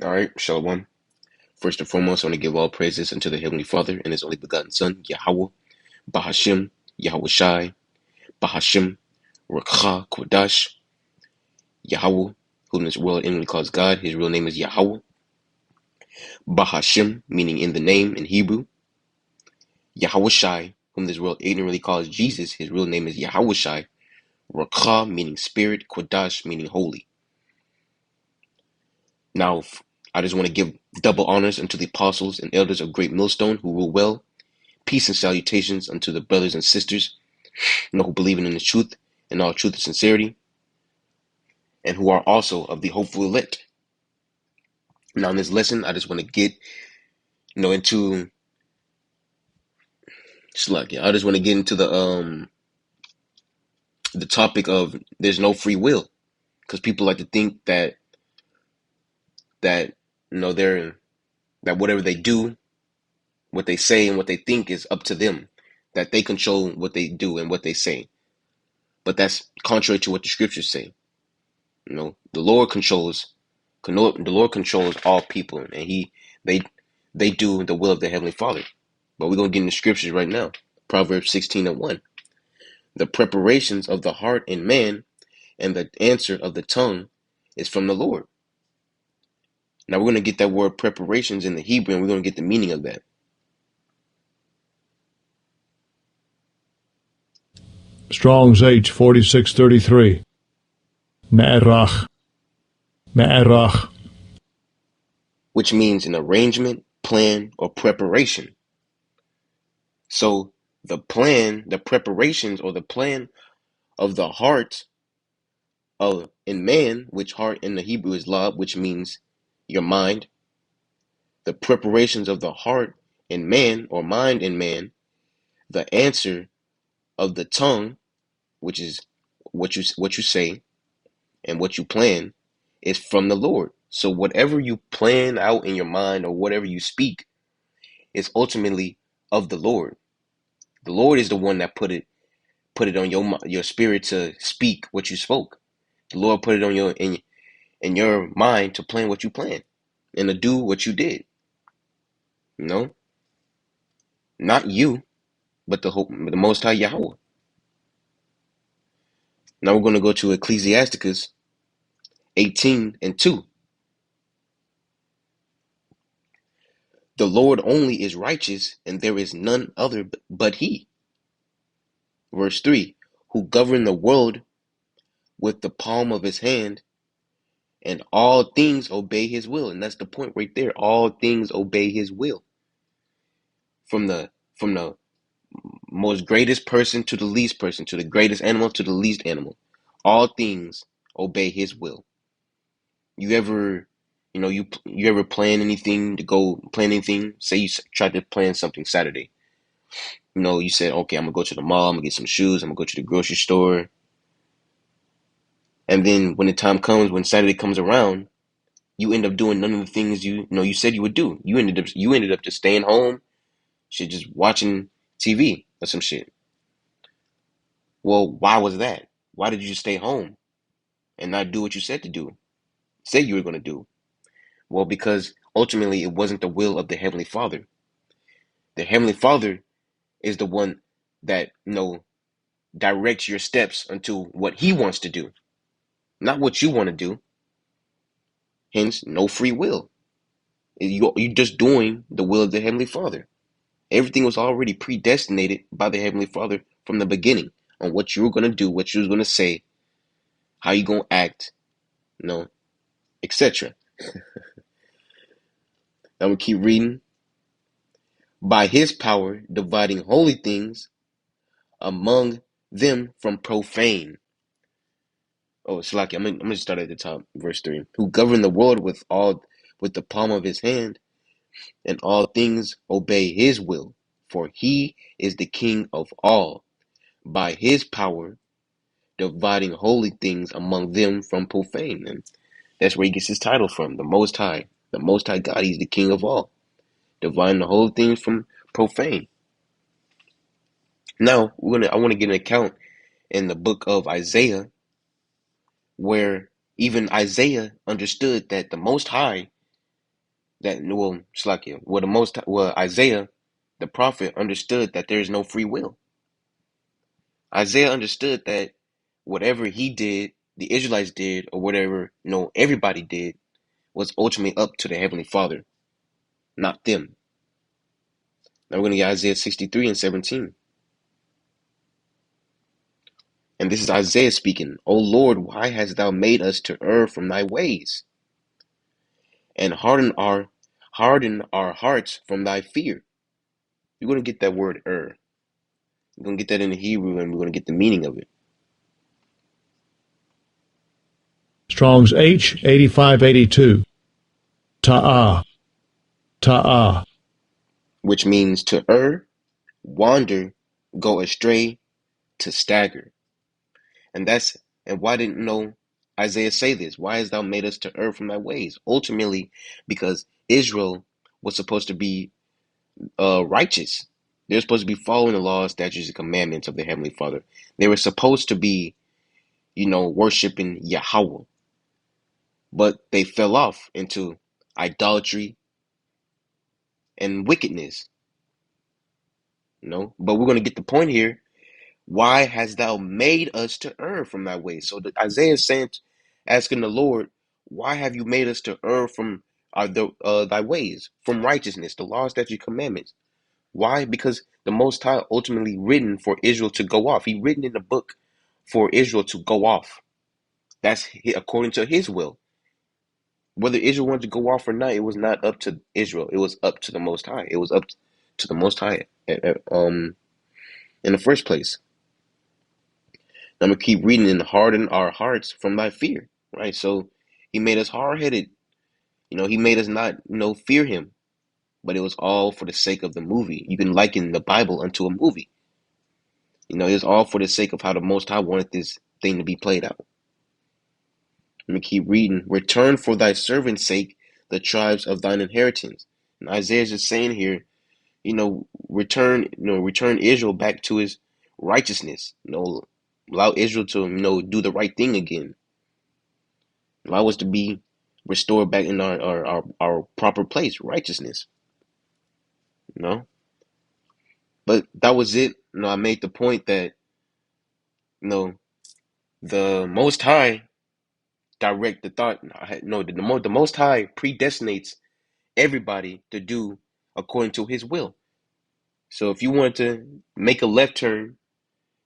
All right, Shalom. First and foremost, I want to give all praises unto the Heavenly Father and His only begotten Son, Yahweh, Bahashim, Yahweh Shai, Bahashim, Rakha, Kodash, Yahweh, whom this world inwardly calls God. His real name is Yahweh. Bahashim, meaning in the name in Hebrew. Yahweh Shai, whom this world ignorantly calls Jesus. His real name is Yahweh Shai. Rakha, meaning spirit. Kodash, meaning holy. Now, I just want to give double honors unto the apostles and elders of Great Millstone who rule well. Peace and salutations unto the brothers and sisters, who believe in the truth and all truth and sincerity, and who are also of the hopeful elect. Now, in this lesson, I just want to get, into I just want to get into the topic of there's no free will, because people like to think that they're that whatever they do, what they say, and what they think is up to them, that they control what they do and what they say. But that's contrary to what the scriptures say. The Lord controls all people, and they do the will of the Heavenly Father. But we're gonna get in the scriptures right now. Proverbs 16:1. The preparations of the heart in man, and the answer of the tongue is from the Lord. Now we're gonna get that word preparations in the Hebrew, and we're gonna get the meaning of that. Strong's H 4633. Me'erach. Me'erach. Which means an arrangement, plan, or preparation. So the plan, the preparations, or the plan of the heart in man, which heart in the Hebrew is lab, which means your mind. The preparations of the heart in man, or mind in man. The answer of the tongue, which is what you say and what you plan, is from the Lord. So whatever you plan out in your mind or whatever you speak is ultimately of the Lord. The Lord is the one that put it on your spirit to speak what you spoke. The Lord put it on in your mind to plan what you planned and to do what you did. Not you, but the Most High Yahweh. Now we're going to go to Ecclesiasticus 18:2. The Lord only is righteous, and there is none other but He. Verse 3. Who governed the world with the palm of His hand, and all things obey His will. And that's the point right there. All things obey His will. From the most greatest person to the least person, to the greatest animal to the least animal. All things obey His will. You ever, you ever plan anything to go plan anything? Say you tried to plan something Saturday. You said, okay, I'm gonna go to the mall, I'm gonna get some shoes, I'm gonna go to the grocery store. And then when the time comes, when Saturday comes around, you end up doing none of the things you said you would do. You ended up just staying home, just watching TV or some shit. Well, why was that? Why did you stay home and not do what you said to do? Say you were gonna do. Well, because ultimately it wasn't the will of the Heavenly Father. The Heavenly Father is the one that directs your steps into what He wants to do, not what you want to do. Hence, no free will. You're just doing the will of the Heavenly Father. Everything was already predestinated by the Heavenly Father from the beginning on what you were going to do, what you were going to say, how you going to act, etc. I'm going to keep reading. By His power, dividing holy things among them from profane. Oh, Shalaki, I'm going to start at the top, verse 3. Who governed the world with the palm of His hand, and all things obey His will, for He is the King of all. By His power, dividing holy things among them from profane. And that's where He gets His title from, the Most High. The Most High God, He's the King of all. Dividing the holy things from profane. Now, I want to get an account in the book of Isaiah, where even Isaiah understood that the Most High that well, Slakia, well, Isaiah, the prophet, understood that there is no free will. Isaiah understood that whatever he did, the Israelites did, or whatever, everybody did, was ultimately up to the Heavenly Father, not them. Now we're going to get Isaiah 63 and 17. And this is Isaiah speaking. O Lord, why hast thou made us to err from thy ways, and harden our hearts from thy fear? You're going to get that word err. We're going to get that in the Hebrew, and we're going to get the meaning of it. Strong's H 8582. Ta'ah. Ta'ah. Which means to err, wander, go astray, to stagger. And why didn't Isaiah say this? Why hast thou made us to err from thy ways? Ultimately, because Israel was supposed to be righteous. They're supposed to be following the laws, statutes, and commandments of the Heavenly Father. They were supposed to be, worshiping Yahweh. But they fell off into idolatry and wickedness. But we're going to get the point here. Why hast thou made us to err from thy ways? So Isaiah is asking the Lord, why have you made us to err from thy ways, from righteousness, the laws, statutes, commandments? Why? Because the Most High ultimately written for Israel to go off. He written in the book for Israel to go off. That's according to his will. Whether Israel wanted to go off or not, it was not up to Israel. It was up to the Most High. It was up to the Most High in the first place. I'm going to keep reading, and harden our hearts from thy fear. Right? So he made us hard-headed. He made us not, fear him. But it was all for the sake of the movie. You can liken the Bible unto a movie. It was all for the sake of how the Most High wanted this thing to be played out. Let me keep reading. Return for thy servant's sake the tribes of thine inheritance. And Isaiah's just saying here, return Israel back to his righteousness. Allow Israel to, do the right thing again. Allow us to be restored back in our proper place, righteousness. But that was it. I made the point that, the Most High direct the thought. No, the Most High predestinates everybody to do according to his will. So if you wanted to make a left turn,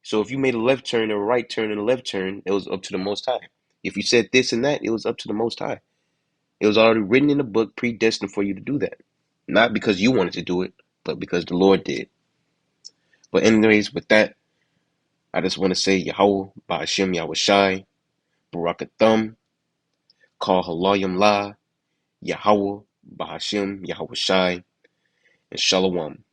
so if you made a left turn, a right turn, and a left turn, it was up to the Most High. If you said this and that, it was up to the Most High. It was already written in the book, predestined for you to do that. Not because you wanted to do it, but because the Lord did. But anyways, with that, I just want to say Yahweh, Ba'ashem Yahushai, Barakathum, Call Halayim La, Yahweh, Bahashem, Yahushai, and Shalom.